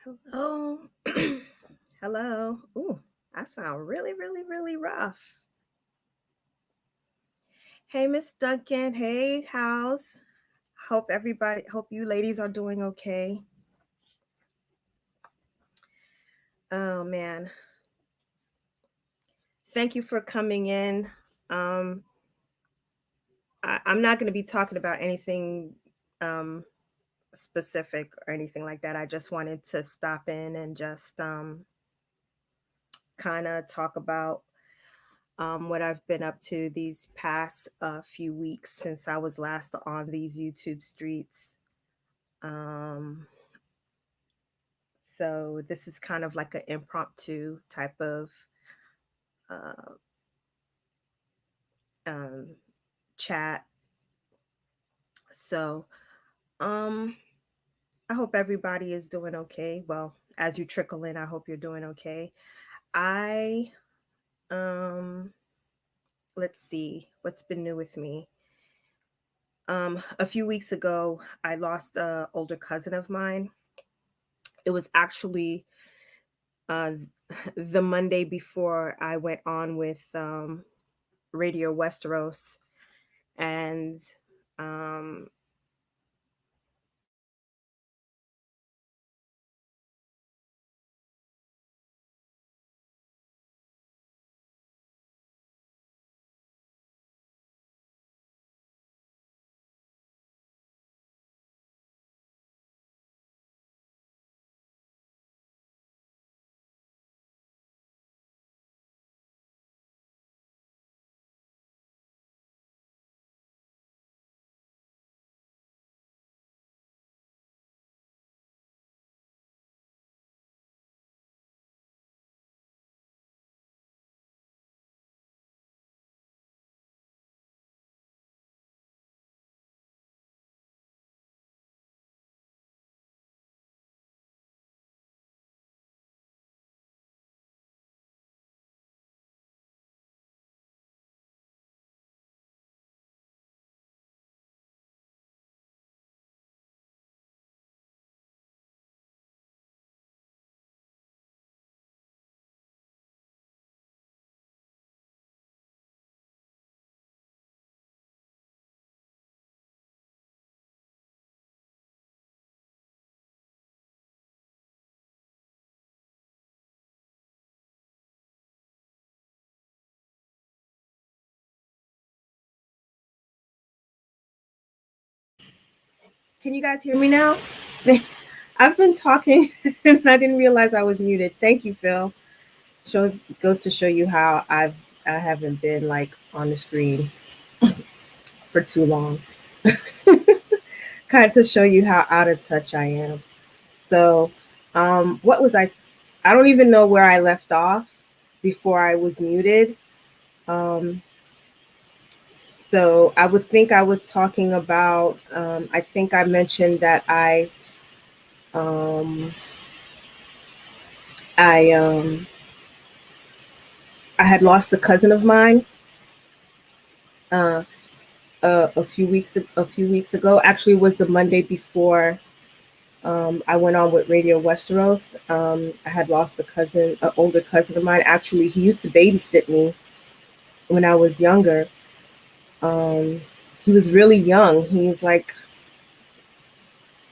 Hello. Hello. Ooh, I sound really, really, really rough. Hey, Miss Duncan. Hey, house. Hope you ladies are doing okay. Oh, man. Thank you for coming in. Um, I'm not going to be talking about anything um, specific or anything like that. I just wanted to stop in and just kind of talk about what I've been up to these past few weeks since I was last on these YouTube streets. Um, so this is kind of like an impromptu type of uh, um, chat. So um, I hope everybody is doing okay. Well, as you trickle in, I hope you're doing okay. I um, let's see what's been new with me. A few weeks ago, I lost a older cousin of mine. It was actually uh, the Monday before I went on with Radio Westeros, and um, can you guys hear me now? I've been talking and I didn't realize I was muted. Thank you, Phil. Shows Goes to show you how I haven't been like on the screen for too long. Kind of to show you how out of touch I am. So, what was I don't even know where I left off before I was muted. Um, so I would think I was talking about. I think I mentioned that um, I I had lost a cousin of mine uh, a few weeks ago. Actually, it was the Monday before I went on with Radio Westeros. I had lost an older cousin of mine. Actually, he used to babysit me when I was younger. Um, he was really young. He was like,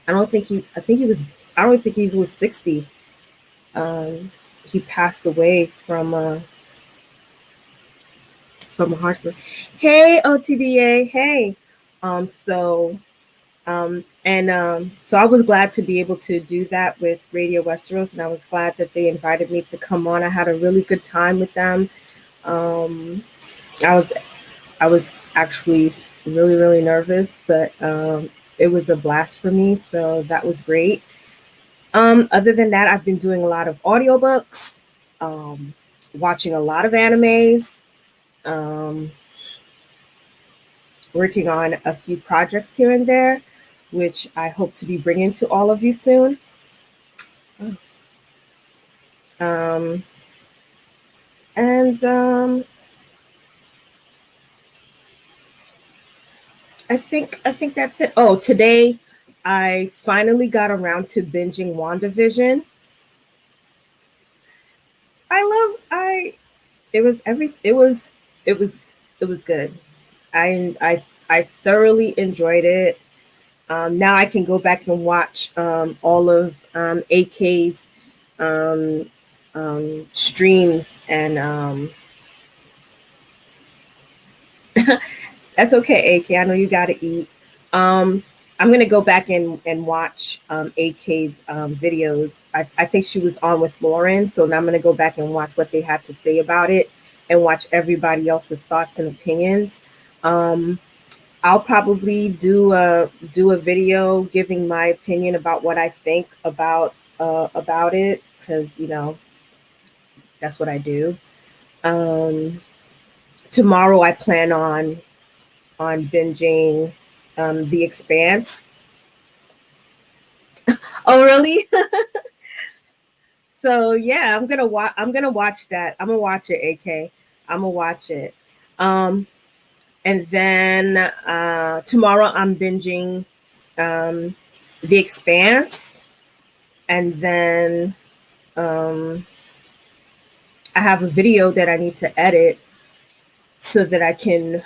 I think he was, I don't think he was 60. Um, he passed away from a heart. Hey, OTDA. Hey. So, so I was glad to be able to do that with Radio Westeros, and I was glad that they invited me to come on. I had a really good time with them. Um, I was I was actually really, really nervous, but it was a blast for me. So that was great. Other than that, I've been doing a lot of audiobooks, um, watching a lot of animes, um, working on a few projects here and there, which I hope to be bringing to all of you soon. Um, and I think that's it. Oh, today I finally got around to binging WandaVision. it was it was it was good. I thoroughly enjoyed it. Now I can go back and watch all of AK's um, streams, and that's okay, AK. I know you got to eat. Um, I'm gonna go back and watch AK's videos. I think she was on with Lauren, so now I'm gonna go back and watch what they had to say about it, and watch everybody else's thoughts and opinions. Um, I'll probably do a video giving my opinion about what I think about it, because that's what I do. Um, Tomorrow I plan on binging The Expanse. Oh, really? So yeah, I'm gonna watch that. I'm gonna watch it, AK. I'm gonna watch it. Um, and then tomorrow I'm binging um, The Expanse, and then um, I have a video that I need to edit so that I can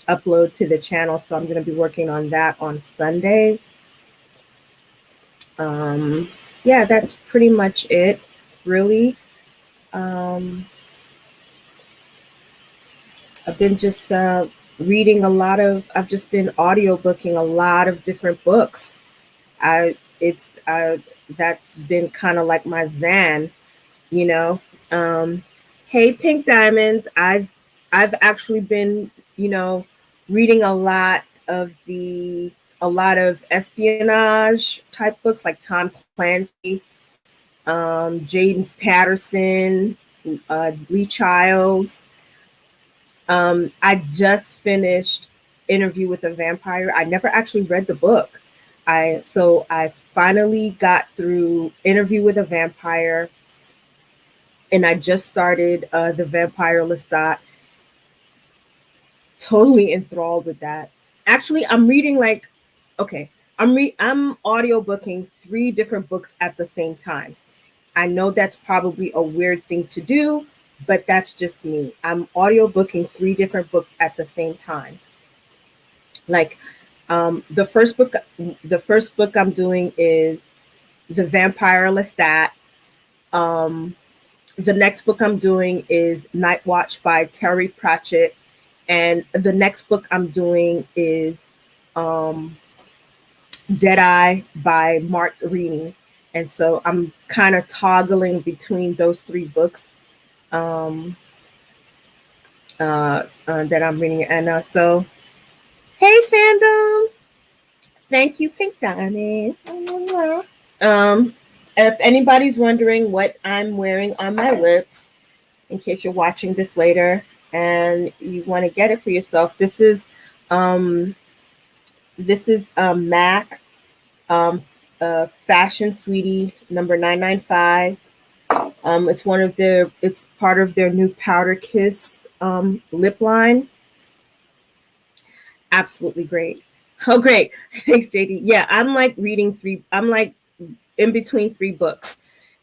upload to the channel. So I'm gonna be working on that on Sunday. Um, yeah, that's pretty much it, really. Um, I've been just reading a lot of. I've just been audiobooking a lot of different books. I it's That's been kind of like my zen, you know. Um, hey, Pink Diamonds. I've actually been, reading a lot of espionage type books like Tom Clancy, James Patterson, Lee Childs. I just finished Interview with a Vampire. I never actually read the book. I finally got through Interview with a Vampire, and I just started The Vampire Lestat. Totally enthralled with that. Actually, I'm reading like, okay, I'm audiobooking 3 different books at the same time. I know that's probably a weird thing to do, but that's just me. I'm audiobooking 3 different books at the same time. Like the first book I'm doing is The Vampire Lestat. Um, the next book I'm doing is Night Watch by Terry Pratchett, and the next book I'm doing is um, Deadeye by Mark Rini. And so I'm kind of toggling between those 3 books um, that I'm reading. And so, hey, fandom. Thank you, Pink Diamond. Um, if anybody's wondering what I'm wearing on my lips, in case you're watching this later and you want to get it for yourself, um, MAC Fashion Sweetie number 995. It's part of their new Powder Kiss lip line. Absolutely great. Oh, great. Thanks, JD. Yeah, I'm like in between 3 books.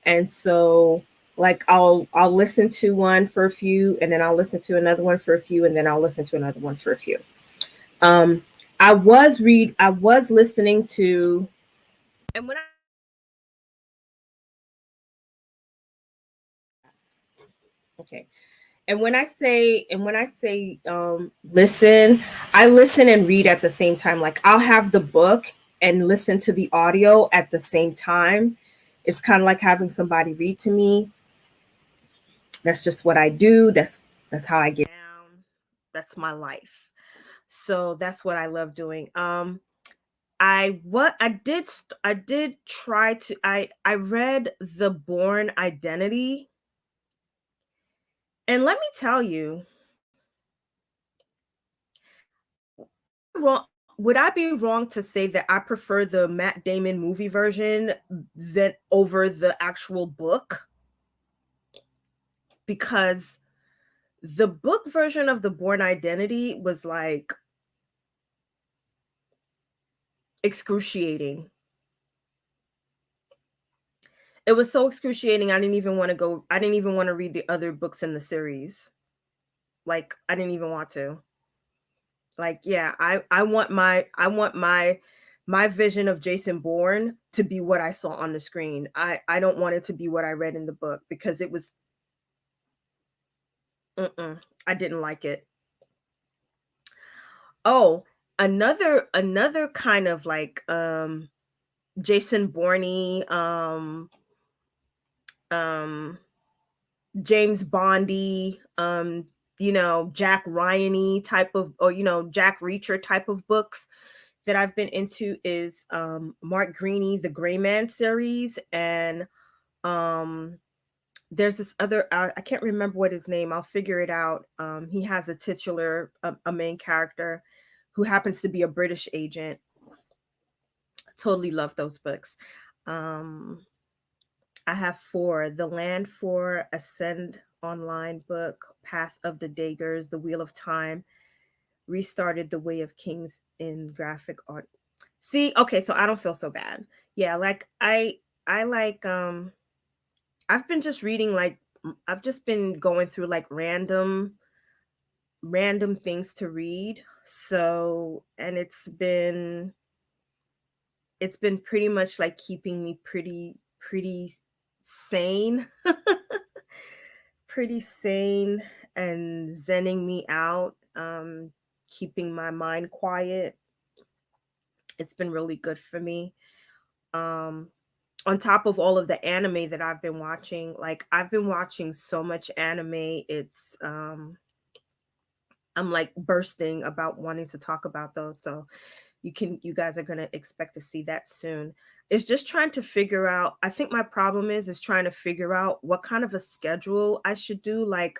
And so like I'll listen to one for a few, and then I'll listen to another one for a few, and then I'll listen to another one for a few. Um I was listening to, and when I okay. And when I say listen, I listen and read at the same time. Like I'll have the book and listen to the audio at the same time. It's kind of like having somebody read to me. That's just what I do. That's how I get down. That's my life. So that's what I love doing. I did try to I read The Born Identity, and let me tell you, wrong would I be wrong to say that I prefer the Matt Damon movie version than over the actual book? Because the book version of The Born Identity was like excruciating. It was so excruciating. I didn't even want to read the other books in the series. Like, I didn't even want to. Like, yeah, I want my vision of Jason Bourne to be what I saw on the screen. I don't want it to be what I read in the book because it was I didn't like it. Oh, another kind of like Jason Bourne um James Bondy, Jack Ryany type of, or Jack Reacher type of books that I've been into is Mark Greaney, the Gray Man series, and um there's this other, I can't remember what his name. I'll figure it out. He has a titular, a main character who happens to be a British agent. Totally love those books. Um, I have four: The Land for Ascend online book, Path of the Daggers, The Wheel of Time, Restarted the Way of Kings in graphic art. See, okay, so I don't feel so bad. Yeah, like I like I've been just reading like I've just been going through like random things to read. So, and it's been pretty much like keeping me pretty sane, pretty sane and zenning me out, keeping my mind quiet. It's been really good for me. Um, on top of all of the anime that I've been watching, like I've been watching so much anime, I'm like bursting about wanting to talk about those. So you guys are going to expect to see that soon. It's just trying to figure out, I think my problem is trying to figure out what kind of a schedule I should do, like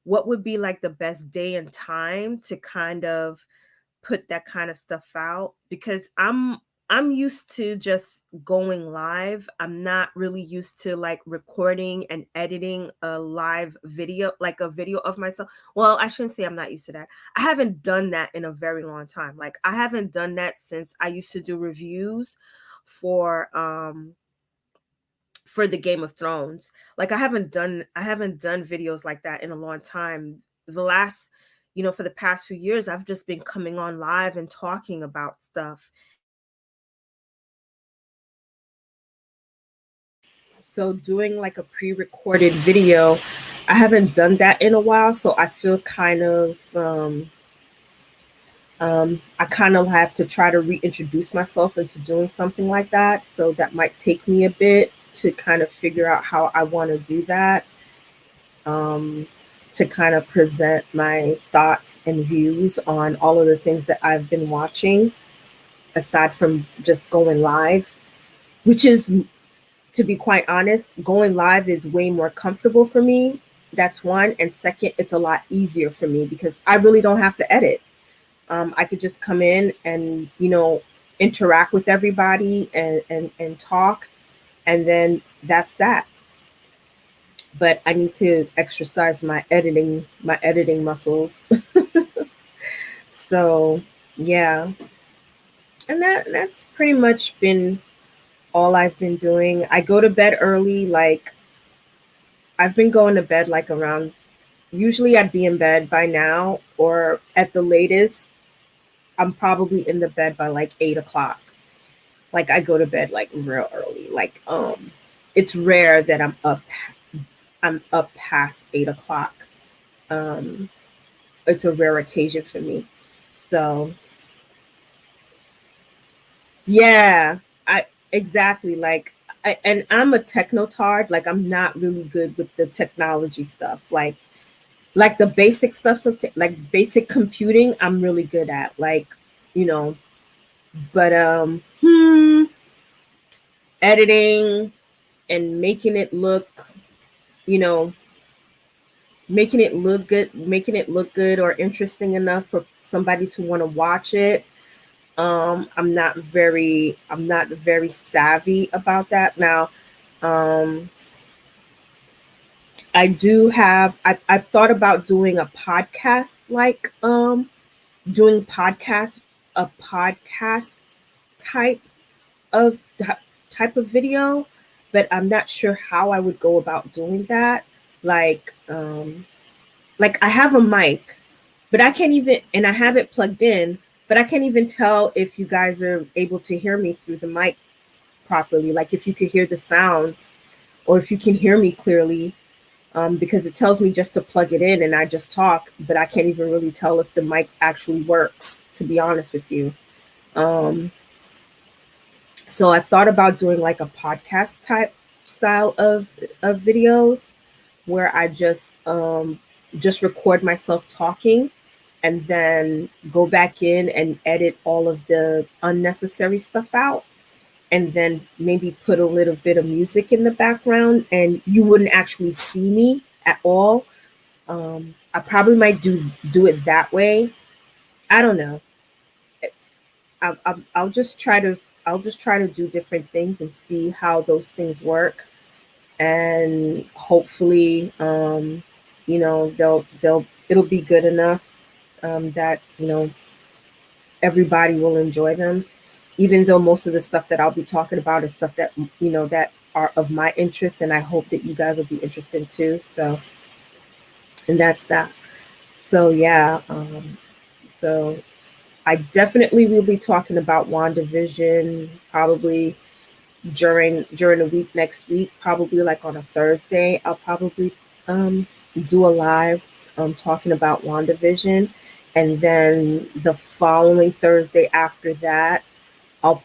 what would be like the best day and time to kind of put that kind of stuff out, because I'm used to just going live. I'm not really used to like recording and editing a live video, like a video of myself. Well, I shouldn't say I'm not used to that. I haven't done that in a very long time. Like I haven't done that since I used to do reviews for for the Game of Thrones. Like I haven't done videos like that in a long time. The last, for the past few years, I've just been coming on live and talking about stuff. So doing like a pre-recorded video, I haven't done that in a while, so I feel kind of I kind of have to try to reintroduce myself into doing something like that. So that might take me a bit to kind of figure out how I want to do that. um, to kind of present my thoughts and views on all of the things that I've been watching, aside from just going live, which is, to be quite honest, going live is way more comfortable for me. That's one. And second, it's a lot easier for me because I really don't have to edit. I could just come in and, interact with everybody and talk. And then that's that. But I need to exercise my editing muscles. So yeah, and that's pretty much been all I've been doing. I go to bed early. Like I've been going to bed like around. Usually I'd be in bed by now, or at the latest, I'm probably in the bed by like 8 o'clock. Like I go to bed like real early. Like it's rare that I'm up past 8 o'clock. Um, it's a rare occasion for me. So yeah, I exactly like and I'm a technotard. Like I'm not really good with the technology stuff. Like the basic stuff, like basic computing, I'm really good at. Like, you know, but editing and you know, making it look good or interesting enough for somebody to want to watch it. I'm not very savvy about that. Now, um, I've thought about doing a podcast, like doing podcast a podcast type of type of video. but I'm not sure how I would go about doing that. Like, like I have a mic, but I can't even, and I have it plugged in, but I can't even tell if you guys are able to hear me through the mic properly. Like if you could hear the sounds or if you can hear me clearly, because it tells me just to plug it in and I just talk, but I can't even really tell if the mic actually works, to be honest with you. Um, so I thought about doing like a podcast type style of videos where I just record myself talking and then go back in and edit all of the unnecessary stuff out and then maybe put a little bit of music in the background and you wouldn't actually see me at all. I probably might do it that way. I don't know. I'll just try to do different things and see how those things work, and hopefully, they'll it'll be good enough that everybody will enjoy them, even though most of the stuff that I'll be talking about is stuff that that are of my interest, and I hope that you guys will be interested too. So, and that's that. So yeah, so I definitely will be talking about WandaVision probably during the week next week, probably like on a Thursday. I'll probably um, do a live talking about WandaVision, and then the following Thursday after that, I'll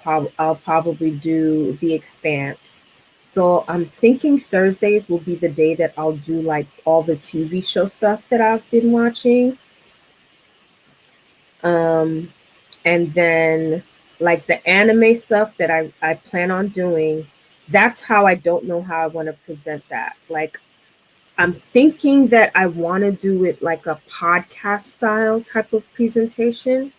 probably do The Expanse. So I'm thinking Thursdays will be the day that I'll do like all the TV show stuff that I've been watching. Um, and then like the anime stuff that I plan on doing, that's how I don't know how I want to present that. Like I'm thinking that I want to do it like a podcast style type of presentation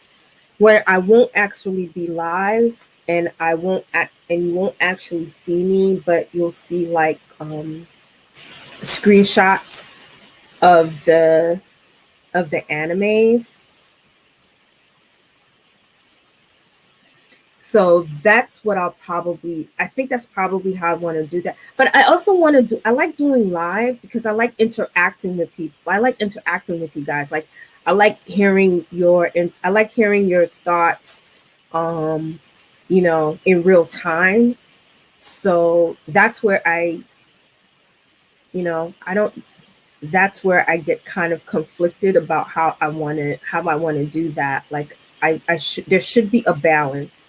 where I won't actually be live and and you won't actually see me, but you'll see like screenshots of the animes. So that's what I think that's probably how I want to do that. But I also want to I like doing live because I like interacting with people. I like interacting with you guys. Like I like hearing your thoughts, um, in real time. So that's where I don't, that's where I get kind of conflicted about how I want to do that. Like there should be a balance,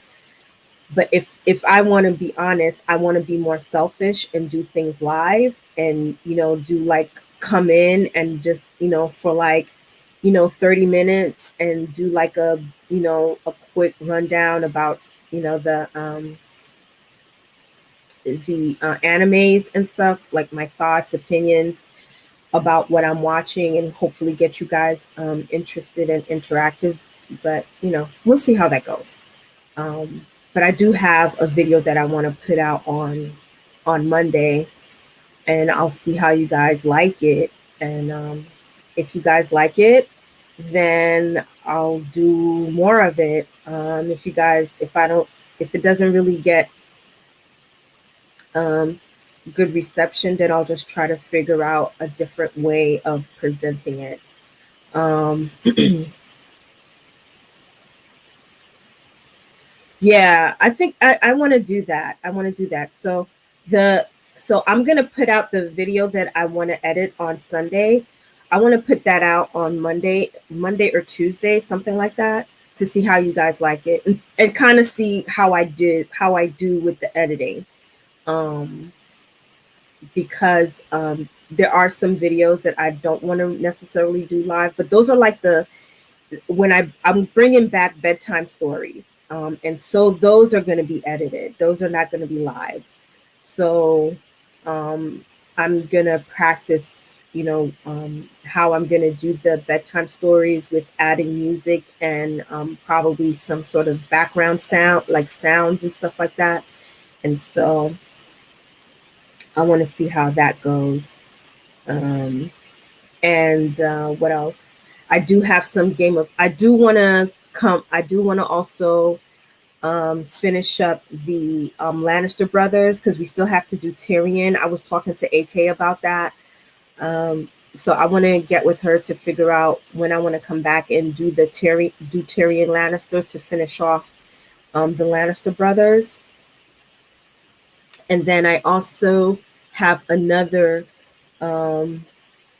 but if I want to be honest, I want to be more selfish and do things live and do like come in and just for like 30 minutes and do like a quick rundown about the animes and stuff, like my thoughts, opinions about what I'm watching, and hopefully get you guys interested and interactive. But we'll see how that goes. Um, but I do have a video that I want to put out on Monday, and I'll see how you guys like it. And if you guys like it, then I'll do more of it. If it doesn't really get um, good reception, then I'll just try to figure out a different way of presenting it. Um, Yeah, I think I want to do that. I want to do that. The so I'm gonna put out the video that I want to edit on Sunday. I want to put that out on Monday or Tuesday, something like that, to see how you guys like it and kind of see how I do with the editing. Um, because there are some videos that I don't want to necessarily do live, but those are like I'm bringing back bedtime stories, and so those are going to be edited. Those are not going to be live. So um, I'm going to practice, how I'm going to do the bedtime stories with adding music and probably some sort of background sound, like sounds and stuff like that. And so I want to see how that goes. Um, and what else? I do have some game of. I do want to also finish up the Lannister brothers because we still have to do Tyrion. I was talking to AK about that. So I want to get with her to figure out when I want to come back and do Tyrion Lannister to finish off the Lannister brothers. And then I also have another um,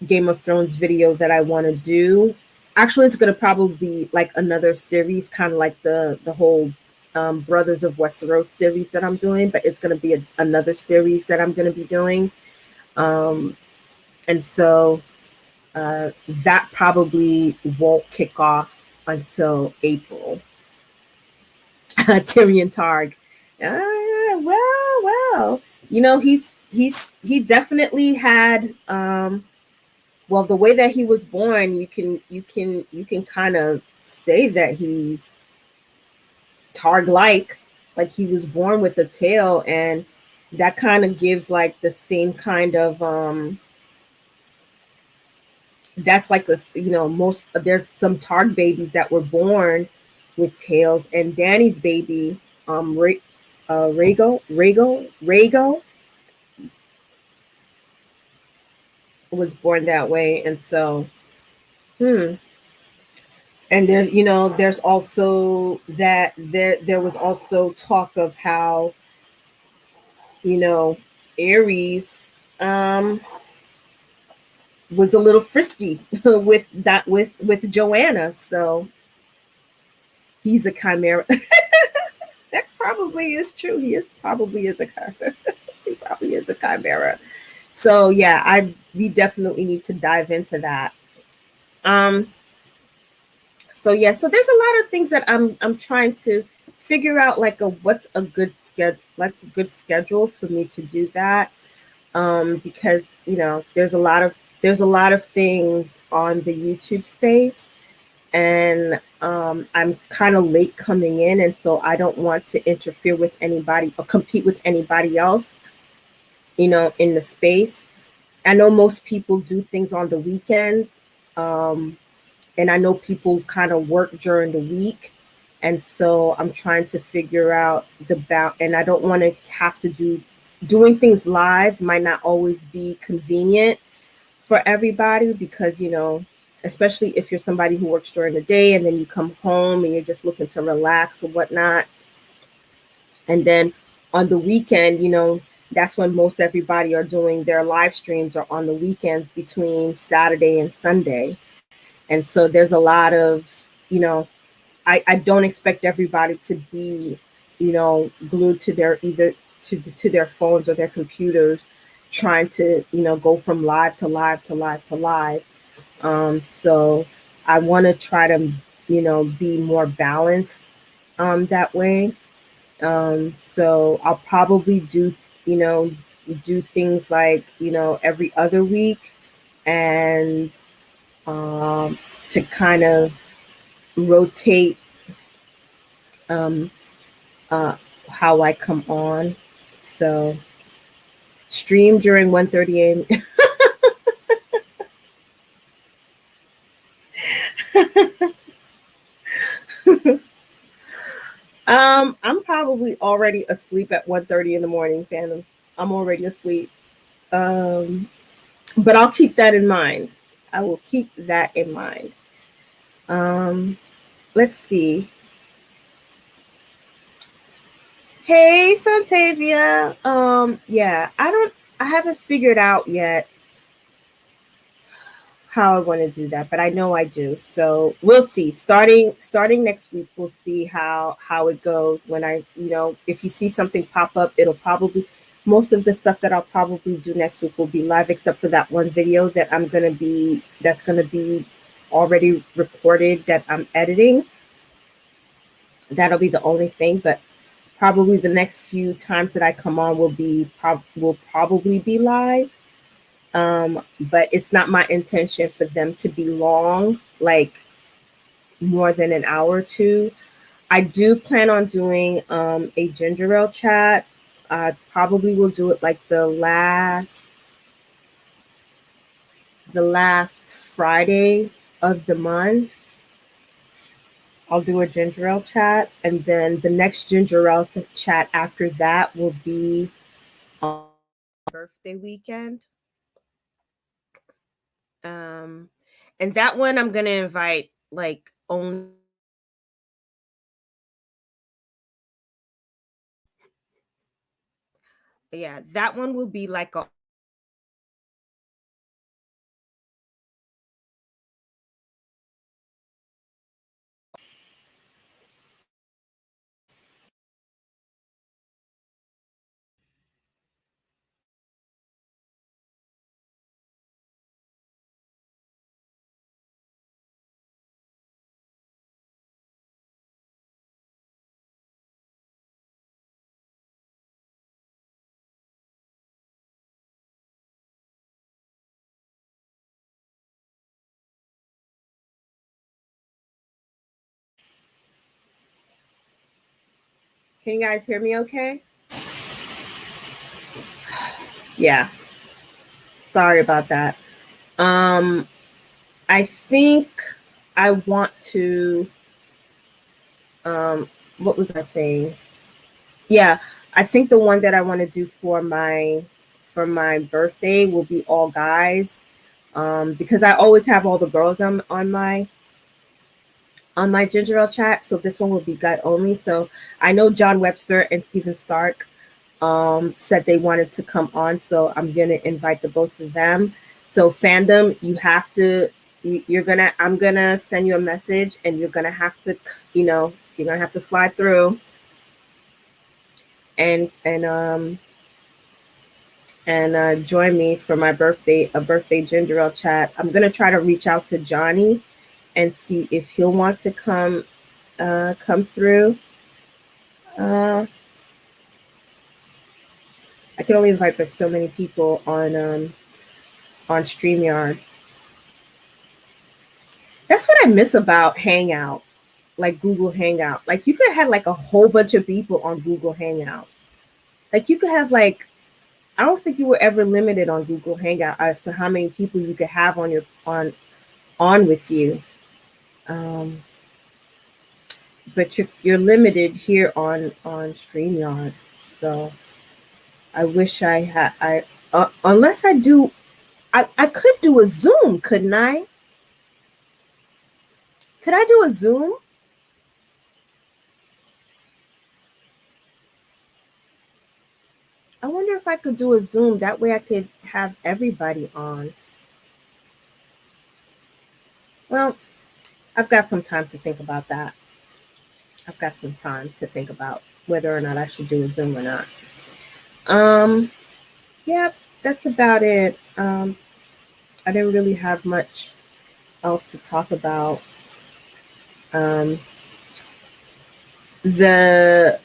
Game of Thrones video that I want to do. Actually, it's going to probably be like another series, kind of like the whole Brothers of Westeros series that I'm doing, but it's going to be another series that I'm going to be doing. And so that probably won't kick off until April. Tyrion Targ. Well. You know, he definitely had well, the way that he was born, you can kind of say that he's Targ like he was born with a tail, and that kind of gives like the same kind of that's like this, you know, most there's some Targ babies that were born with tails, and Danny's baby, Rhaego was born that way, and so, and there, you know, there's also that there was also talk of how, you know, Aries was a little frisky with Joanna, so he's a chimera. That probably is true. Probably is a chimera. He probably is a chimera. So yeah, we definitely need to dive into that. So yeah, so there's a lot of things that I'm trying to figure out, like what's a good schedule for me to do that. Because you know there's a lot of things on the YouTube space, and I'm kind of late coming in, and so I don't want to interfere with anybody or compete with anybody else, you know, in the space. I know most people do things on the weekends, and I know people kind of work during the week, and so I'm trying to figure out and I don't want to have to doing things live might not always be convenient for everybody, because you know, especially if you're somebody who works during the day and then you come home and you're just looking to relax and whatnot, and then on the weekend, you know, that's when most everybody are doing their live streams, or on the weekends between Saturday and Sunday. And so there's a lot of, you know, I don't expect everybody to be, you know, glued to their either to their phones or their computers, trying to, you know, go from live to live to live to live. So I want to try to, you know, be more balanced that way. So I'll probably you know, do things like, you know, every other week, and to kind of rotate um, how I come on. So stream during 1:30 a.m. I'm probably already asleep at 1:30 in the morning, Phantom. I'm already asleep. But I'll keep that in mind. I will keep that in mind. Um, let's see. Hey, Santavia. Yeah, I haven't figured out yet how I want to do that, but I know I do. So we'll see. Starting next week, we'll see how it goes. When I, you know, if you see something pop up, it'll probably most of the stuff that I'll probably do next week will be live, except for that one video that's gonna be already recorded that I'm editing. That'll be the only thing, but probably the next few times that I come on will probably be live. But it's not my intention for them to be long, like more than an hour or two. I do plan on doing a ginger ale chat. I probably will do it like the last Friday of the month. I'll do a ginger ale chat, and then the next ginger ale chat after that will be on birthday weekend. Um, and that one I'm gonna invite like only. Yeah, that one will be like a. Can you guys hear me? Okay. Yeah. Sorry about that. Um, I think I want to. What was I saying? Yeah, I think the one that I want to do for my birthday will be all guys, because I always have all the girls on my ginger ale chat. So this one will be guy only. So I know John Webster and Stephen Stark said they wanted to come on, so I'm gonna invite the both of them. So fandom, you have to. You're gonna. I'm gonna send you a message, and you're gonna have to. You know, you're gonna have to slide through and join me for my birthday, a birthday ginger ale chat. I'm gonna try to reach out to Johnny and see if he'll want to come through. Uh, I can only invite for so many people on StreamYard. That's what I miss about Hangout, like Google Hangout. Like you could have like a whole bunch of people on Google Hangout. Like you could have like, I don't think you were ever limited on Google Hangout as to how many people you could have on your on with you. Um, but you're limited here on StreamYard. So I wish I had unless I do I could do a Zoom, couldn't I? Could I do a Zoom? I wonder if I could do a Zoom. That way I could have everybody on. Well, I've got some time to think about that. I've got some time to think about whether or not I should do a Zoom or not. Um, yeah, that's about it. I didn't really have much else to talk about. Um, the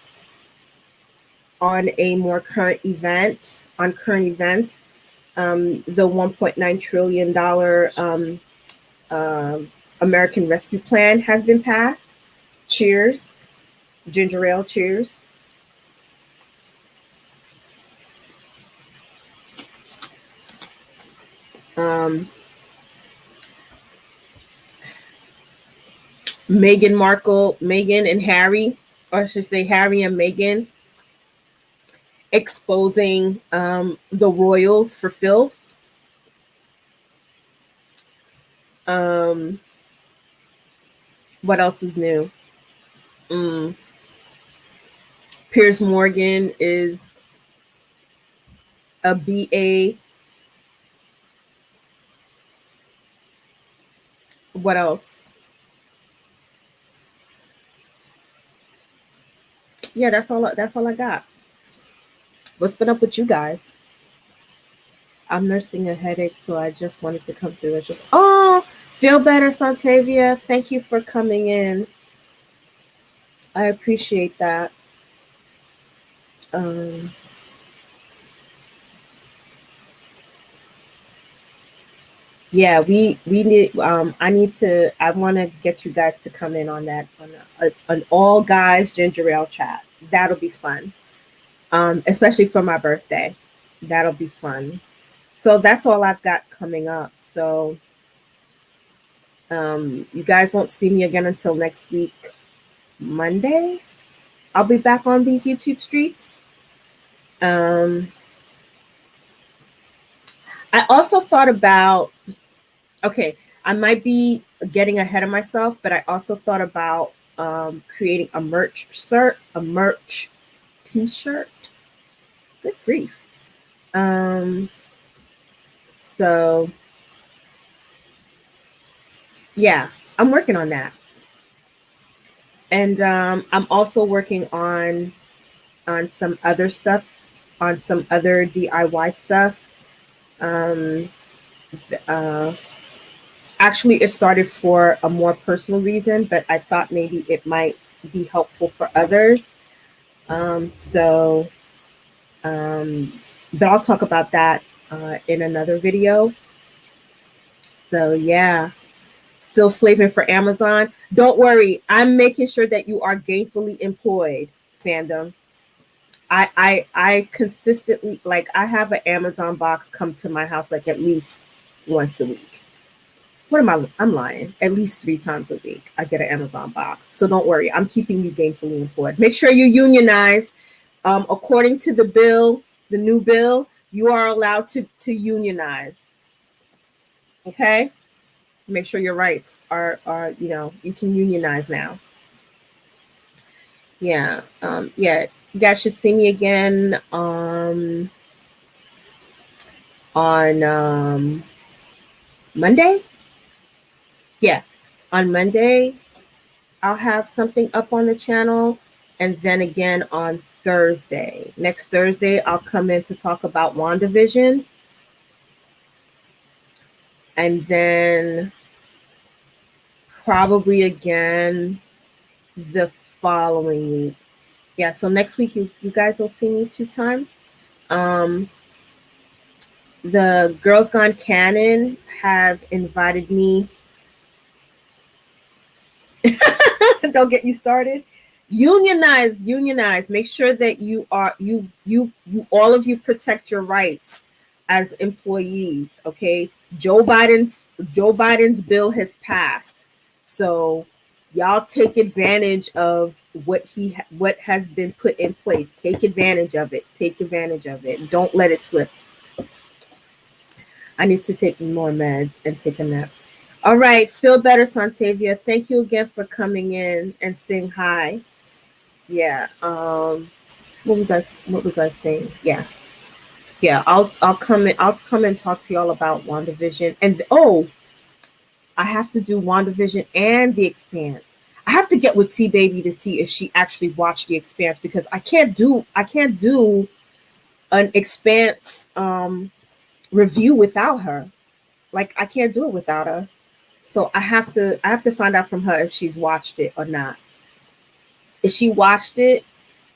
on a more current event on current events, the $1.9 trillion uh, American Rescue Plan has been passed. Cheers, ginger ale. Cheers. Um, Meghan and Harry, or I should say Harry and Meghan, exposing the royals for filth. Um, what else is new? Mm, Piers Morgan is a BA. What else? Yeah, that's all. That's all I got. What's been up with you guys? I'm nursing a headache, so I just wanted to come through. It's just, oh, feel better, Santavia. Thank you for coming in. I appreciate that. Um, yeah, we need. I need to. I want to get you guys to come in on that on an all guys ginger ale chat. That'll be fun. Especially for my birthday. That'll be fun. So that's all I've got coming up. So You guys won't see me again until next week, Monday. I'll be back on these YouTube streets. I also thought about, okay, I might be getting ahead of myself, but I also thought about creating a merch t-shirt. Good grief. So yeah, I'm working on that. And I'm also working on some other stuff, on some other DIY stuff. Um, uh, Actually, it started for a more personal reason, but I thought maybe it might be helpful for others. So, but I'll talk about that in another video. So yeah, still slaving for Amazon. Don't worry, I'm making sure that you are gainfully employed, fandom. I consistently, like, I have an Amazon box come to my house like at least once a week. What am I'm lying. At least 3 times a week I get an Amazon box. So don't worry, I'm keeping you gainfully employed. Make sure you unionize. According to the bill, the new bill, you are allowed to unionize. Okay? Make sure your rights are you can unionize now. Yeah. Yeah. You guys should see me again on Monday. Yeah. On Monday, I'll have something up on the channel. And then again on Thursday. Next Thursday, I'll come in to talk about WandaVision. And then probably again the following week. Yeah, so next week you guys will see me 2 times. The Girls Gone Canon have invited me. Don't get you started. Unionize. Make sure that you all of you protect your rights as employees. Okay, Joe Biden's bill has passed, so y'all take advantage of what has been put in place. Take advantage of it. Don't let it slip. I need to take more meds and take a nap. All right, feel better, Santavia. Thank you again for coming in and saying hi. Yeah. What was I saying? Yeah. I'll come and talk to y'all about WandaVision. And I have to do WandaVision and The Expanse. I have to get with T Baby to see if she actually watched The Expanse, because I can't do an Expanse review without her. Like, I can't do it without her. So I have to find out from her if she's watched it or not. If she watched it,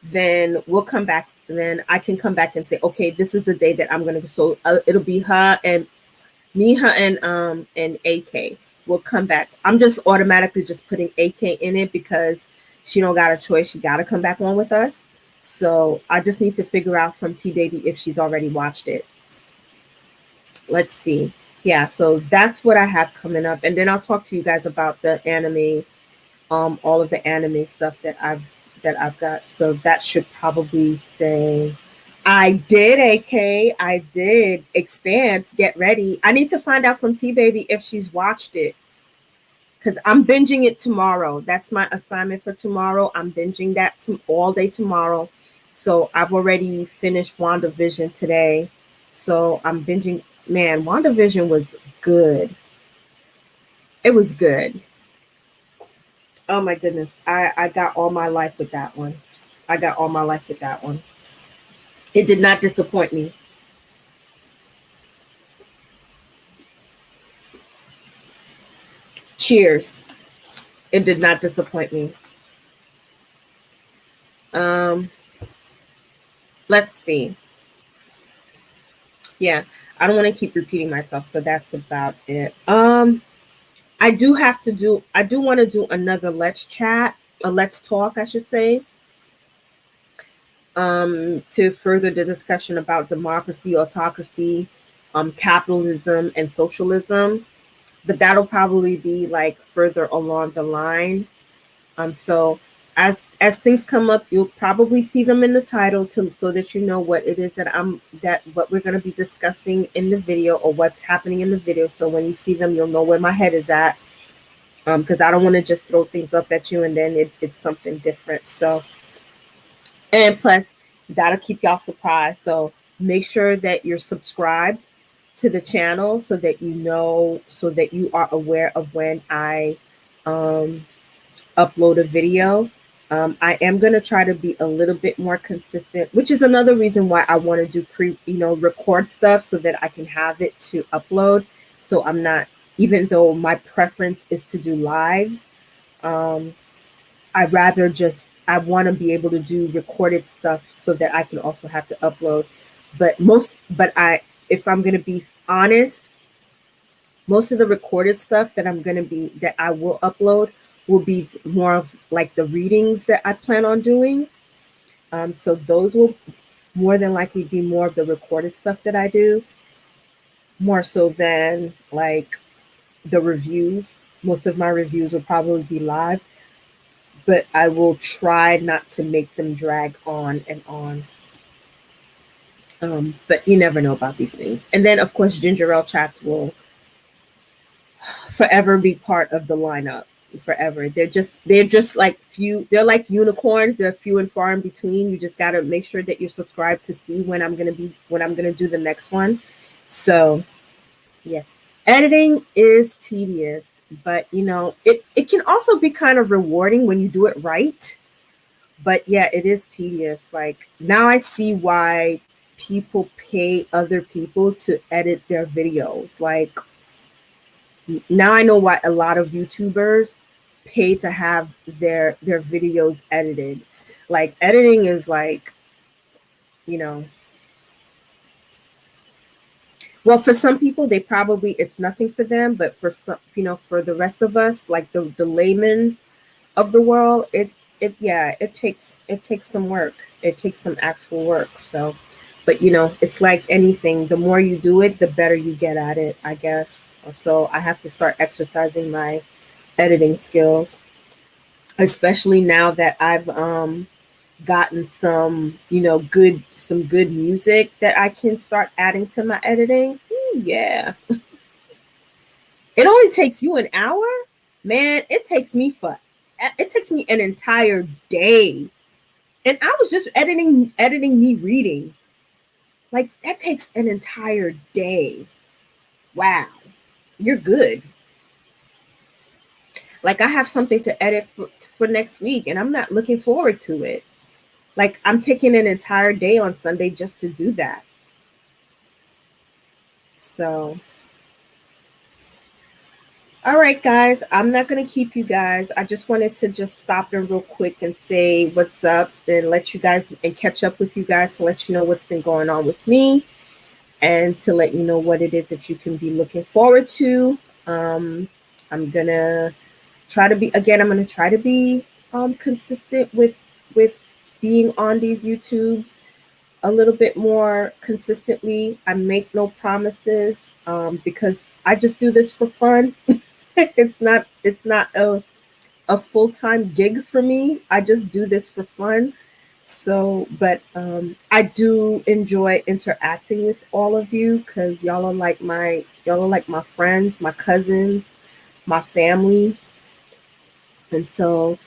then we'll come back. Then I can come back and say, okay, this is the day that I'm gonna. So it'll be her and me, her and AK. We'll come back. I'm just automatically just putting AK in it because she don't got a choice. She got to come back on with us. So I just need to figure out from T Baby if she's already watched it. Let's see. Yeah, so that's what I have coming up, and then I'll talk to you guys about the anime, all of the anime stuff that I've got. So that should probably say, I did, AK. I did. Expanse. Get ready. I need to find out from T Baby if she's watched it, because I'm binging it tomorrow. That's my assignment for tomorrow. I'm binging that all day tomorrow. So I've already finished WandaVision today. So I'm binging. Man, WandaVision was good. It was good. Oh my goodness. I got all my life with that one. It did not disappoint me. Cheers. It did not disappoint me. Let's see. Yeah, I don't want to keep repeating myself, so that's about it. I do want to do another let's talk, I should say, to further the discussion about democracy, autocracy, capitalism, and socialism. but that'll probably be like further along the line. So as things come up, you'll probably see them in the title to so that you know what it is that what we're going to be discussing in the video or what's happening in the video. So when you see them, you'll know where my head is at. Because I don't want to just throw things up at you and then it's something different. So, and plus, that'll keep y'all surprised. So make sure that you're subscribed to the channel so that you know, so that you are aware of when I um, upload a video. I am going to try to be a little bit more consistent, which is another reason why I want to do record stuff so that I can have it to upload. So I'm not, even though my preference is to do lives, um, I want to be able to do recorded stuff so that I can also have to upload. If I'm going to be honest, most of the recorded stuff that I will upload will be more of like the readings that I plan on doing. So those will more than likely be more of the recorded stuff that I do, more so than like the reviews. Most of my reviews will probably be live, but I will try not to make them drag on and on. But you never know about these things. And then, of course, ginger ale chats will forever be part of the lineup. Forever. They're just like few. They're like unicorns. They're few and far in between. You just gotta make sure that you're subscribed to see when I'm gonna do the next one. So, yeah, editing is tedious, but it can also be kind of rewarding when you do it right. But yeah, it is tedious. Like now I see why people pay other people to edit their videos. Like now I know why a lot of YouTubers pay to have their videos edited. Like editing is like, you know, well, for some people it's nothing for them, but for some, for the rest of us, like the laymen of the world, it takes some work. It takes some actual work. So, but it's like anything. The more you do it, the better you get at it, I guess. So I have to start exercising my editing skills, especially now that I've gotten some good music that I can start adding to my editing. Ooh, yeah. It only takes you an hour? Man, it takes me an entire day. And I was just editing me reading. Like that takes an entire day. Wow. You're good. Like I have something to edit for next week and I'm not looking forward to it. Like I'm taking an entire day on Sunday just to do that. So, all right, guys, I'm not going to keep you guys. I just wanted to just stop in real quick and say what's up and let you guys and catch up with you guys to let you know what's been going on with me and to let you know what it is that you can be looking forward to. I'm going to try to be consistent with being on these YouTubes a little bit more consistently. I make no promises because I just do this for fun. It's not a full-time gig for me. I just do this for fun. So, but I do enjoy interacting with all of you because y'all are like my friends, my cousins, my family. And so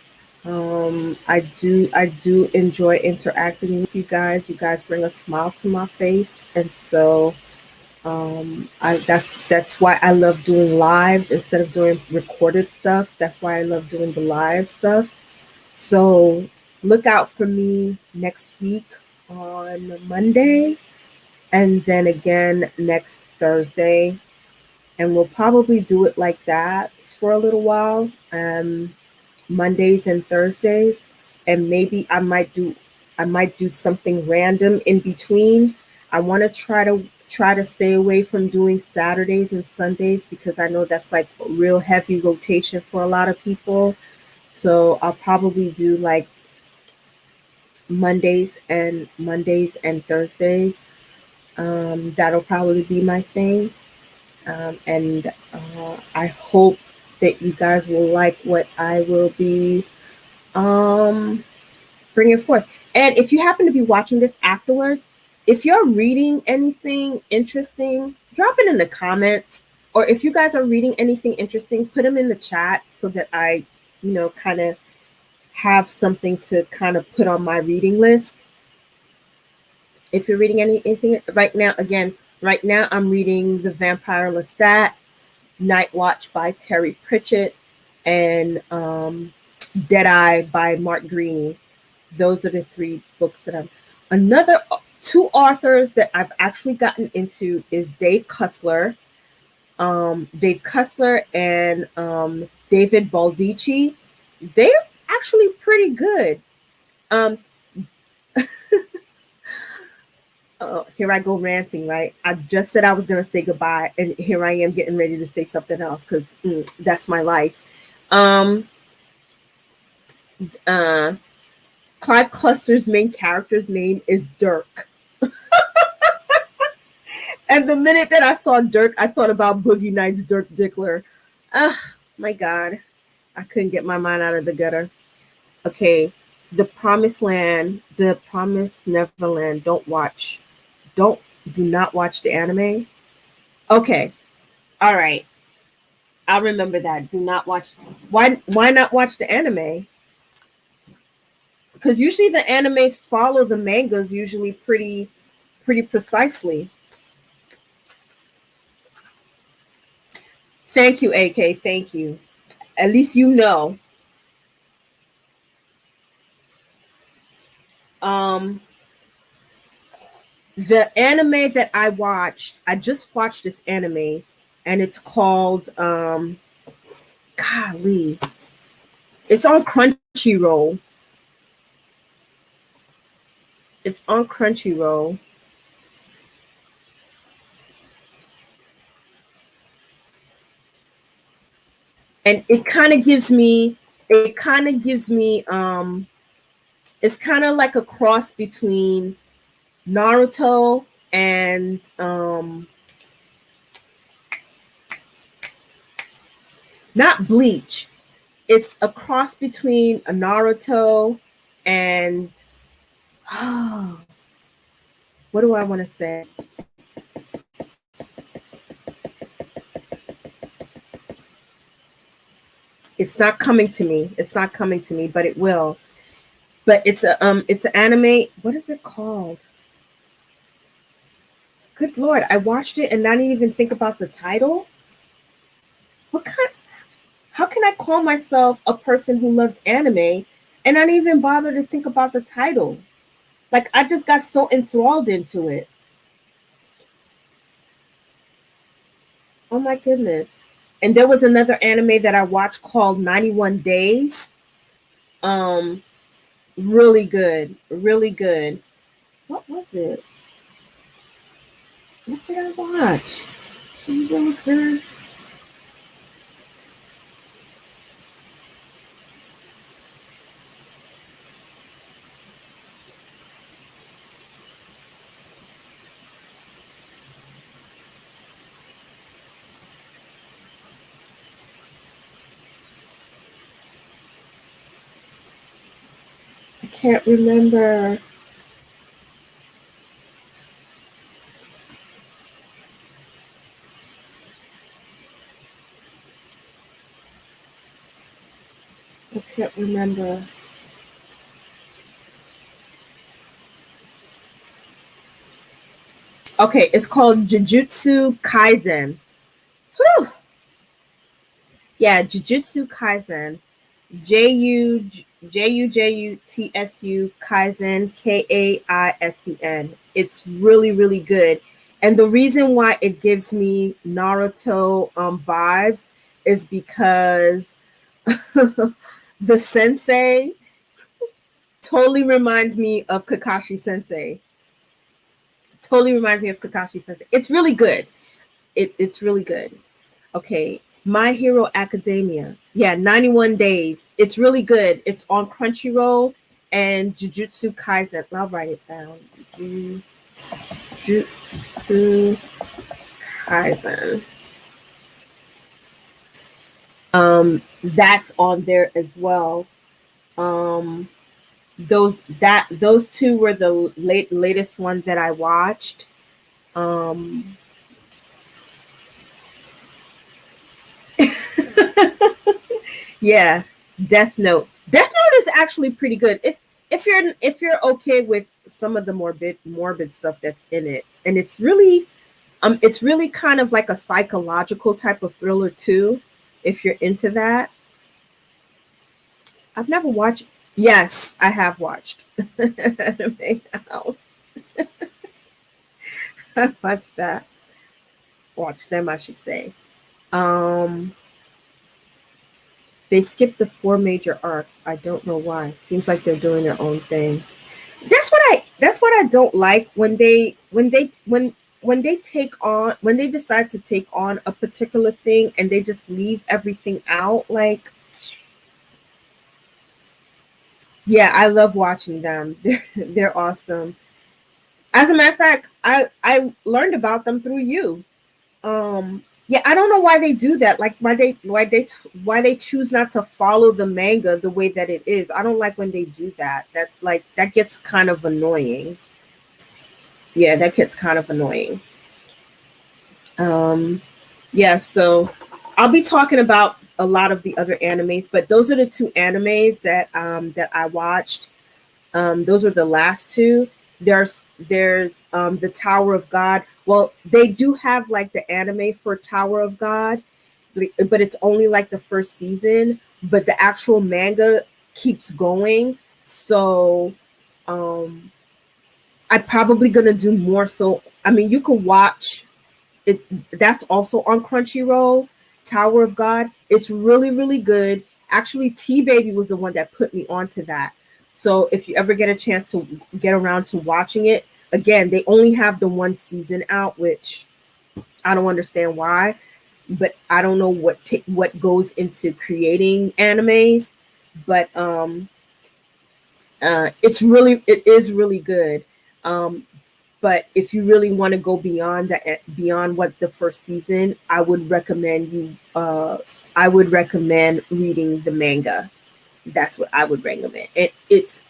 I do enjoy interacting with you guys. You guys bring a smile to my face. And so that's why I love doing lives instead of doing recorded stuff. That's why I love doing the live stuff. So look out for me next week on Monday and then again next Thursday. And we'll probably do it like that for a little while. Mondays and Thursdays. And maybe I might do something random in between. I want to try to stay away from doing Saturdays and Sundays because I know that's like a real heavy rotation for a lot of people. So I'll probably do like Mondays and Thursdays. That'll probably be my thing. And I hope that you guys will like what I will be um, bringing forth. And if you happen to be watching this afterwards, if you're reading anything interesting, drop it in the comments. Or if you guys are reading anything interesting, put them in the chat so that I, kind of have something to kind of put on my reading list. If you're reading anything right now, again, right now I'm reading The Vampire Lestat, Night Watch by Terry Pritchett, and Deadeye by Mark Greene. Those are the three books that I'm. Another two authors that I've actually gotten into is Dave Cussler. Dave Cussler and David Baldacci. They're actually pretty good. Here I go ranting, right? I just said I was going to say goodbye, and here I am getting ready to say something else because that's my life. Clive Cussler's main character's name is Dirk. And the minute that I saw Dirk, I thought about Boogie Nights' Dirk Dickler. My God. I couldn't get my mind out of the gutter. Okay. The Promised Land, The Promised Neverland. Do not watch the anime. Okay. All right. I'll remember that. Do not watch. Why not watch the anime? Because usually the animes follow the mangas usually pretty precisely. Thank you, AK. Thank you. At least you know. The anime that I just watched this anime, and it's called golly. It's on Crunchyroll. It's on Crunchyroll. And it kind of gives me it's kind of like a cross between Naruto and not Bleach. It's a cross between a Naruto and what do I want to say? It's not coming to me. It's not coming to me, but it will. But it's an anime. What is it called? Good Lord, I watched it and I didn't even think about the title. How can I call myself a person who loves anime and not even bother to think about the title? Like, I just got so enthralled into it. Oh my goodness. And there was another anime that I watched called 91 Days. Really good. Really good. What was it? What did I watch? I can't remember. I can't remember. Okay, it's called Jujutsu Kaisen. Whew. Yeah, Jujutsu Kaisen. Jujutsu Kaisen Kaisen. It's really, really good. And the reason why it gives me Naruto vibes is because the sensei totally reminds me of Kakashi Sensei. Totally reminds me of Kakashi Sensei. It's really good. It's really good. Okay. My Hero Academia. Yeah, 91 Days. It's really good. It's on Crunchyroll and Jujutsu Kaisen. I'll write it down. Jujutsu Kaisen. That's on there as well. Um, those two were the latest ones that I watched. Um, yeah, Death Note. Death Note is actually pretty good. If you're okay with some of the morbid stuff that's in it, and it's really kind of like a psychological type of thriller too. If you're into that, I've never watched. Yes, I have watched Anime House. I watched that. Watched them, I should say. Um, they skipped the four major arcs. I don't know why. Seems like they're doing their own thing. That's what I don't like when they take on when they decide to take on a particular thing and they just leave everything out. Like, yeah, I love watching them. They're awesome. As a matter of fact, I learned about them through you. Yeah, I don't know why they do that. Like, why they choose not to follow the manga the way that it is. I don't like when they do that. That gets kind of annoying. Yeah, that gets kind of annoying. Um, yeah, so I'll be talking about a lot of the other animes, but those are the two animes that I watched. Those were the last two. There's the Tower of God. Well, they do have like the anime for Tower of God, but it's only like the first season. But the actual manga keeps going. So um I'm probably gonna do more. So I mean, you can watch it. That's also on Crunchyroll. Tower of God. It's really, really good. Actually, T Baby was the one that put me onto that. So if you ever get a chance to get around to watching it, again, they only have the one season out, which I don't understand why, but I don't know what goes into creating animes, but it is really good. Um, but if you really want to go beyond what the first season, I would recommend reading the manga. That's what I would recommend. It's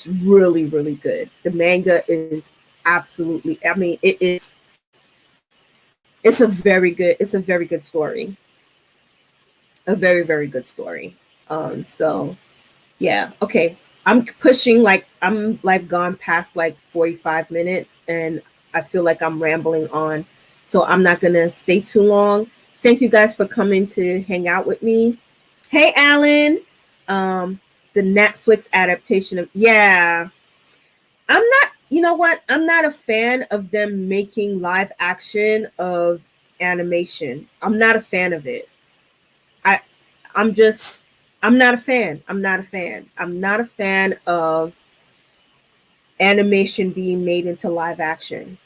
really, really good. The manga is absolutely. I mean, it's a very good story. A very, very good story. So yeah, okay. I'm like gone past like 45 minutes and I feel like I'm rambling on. So I'm not gonna stay too long. Thank you guys for coming to hang out with me. Hey Alan. Um the Netflix adaptation of, yeah. I'm not, you know what? I'm not a fan of them making live action of animation. I'm not a fan of it. I I'm just I'm not a fan. I'm not a fan. I'm not a fan of animation being made into live action.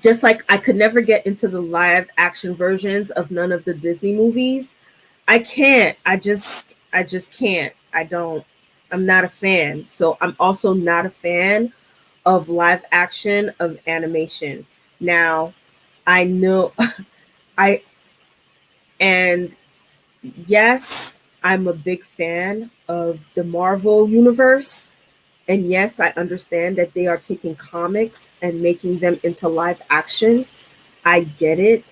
Just like I could never get into the live action versions of none of the Disney movies. I can't. I just can't. I don't. I'm not a fan. So I'm also not a fan of live action of animation. Now, I know I and yes, I'm a big fan of the Marvel universe. And yes, I understand that they are taking comics and making them into live action. I get it.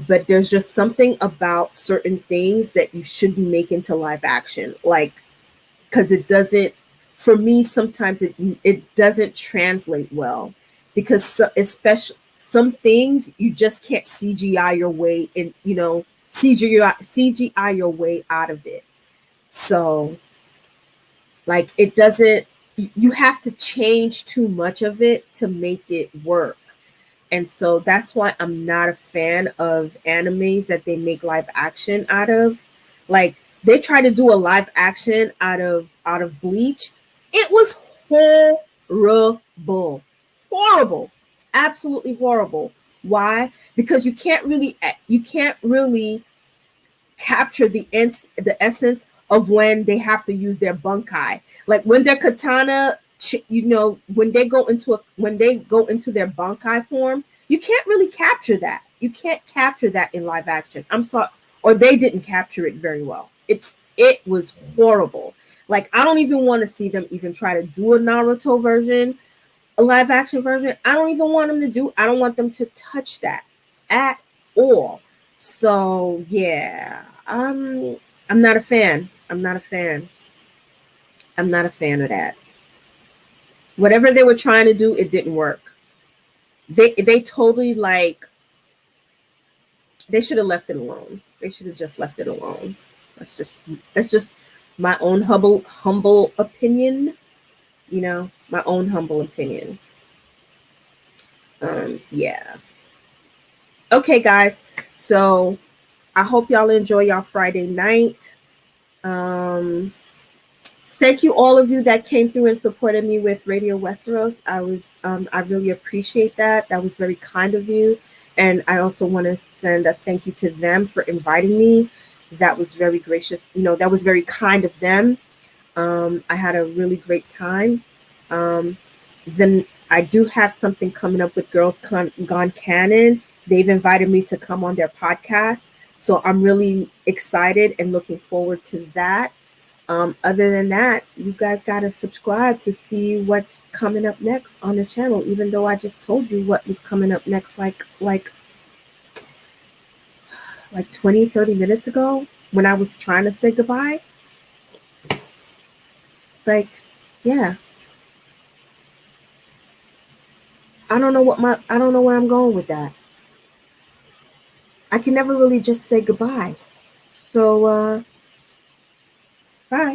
But there's just something about certain things that you shouldn't make into live action. Like, because it doesn't, for me, sometimes it doesn't translate well. Because especially some things you just can't CGI your way in, CGI your way out of it. So, like, it doesn't, you have to change too much of it to make it work. And so that's why I'm not a fan of animes that they make live action out of. Like, they try to do a live action out of Bleach. It was horrible. Horrible. Absolutely horrible. Why? Because you can't really capture the essence of when they have to use their bunkai. Like when their katana, when they go into their bunkai form, you can't really capture that. You can't capture that in live action. I'm sorry. or they didn't capture it very well. It was horrible. Like, I don't even want to see them even try to do a Naruto version, a live action version. I don't even want them to do. I don't want them to touch that at all. So yeah, I'm not a fan. I'm not a fan. I'm not a fan of that. Whatever they were trying to do, it didn't work. They totally, like, they should have left it alone. They should have just left it alone. That's just that's just my own humble opinion. You know, my own humble opinion. Yeah. Okay, guys. So I hope y'all enjoy y'all Friday night. Um, Thank you, all of you that came through and supported me with Radio Westeros. I really appreciate that. That was very kind of you. And I also want to send a thank you to them for inviting me. That was very gracious. That was very kind of them. I had a really great time. Um, then I do have something coming up with Gone Canon. They've invited me to come on their podcast. So I'm really excited and looking forward to that. Other than that, you guys got to subscribe to see what's coming up next on the channel, even though I just told you what was coming up next like 20-30 minutes ago when I was trying to say goodbye. Like, yeah. I don't know where I'm going with that. I can never really just say goodbye. So bye.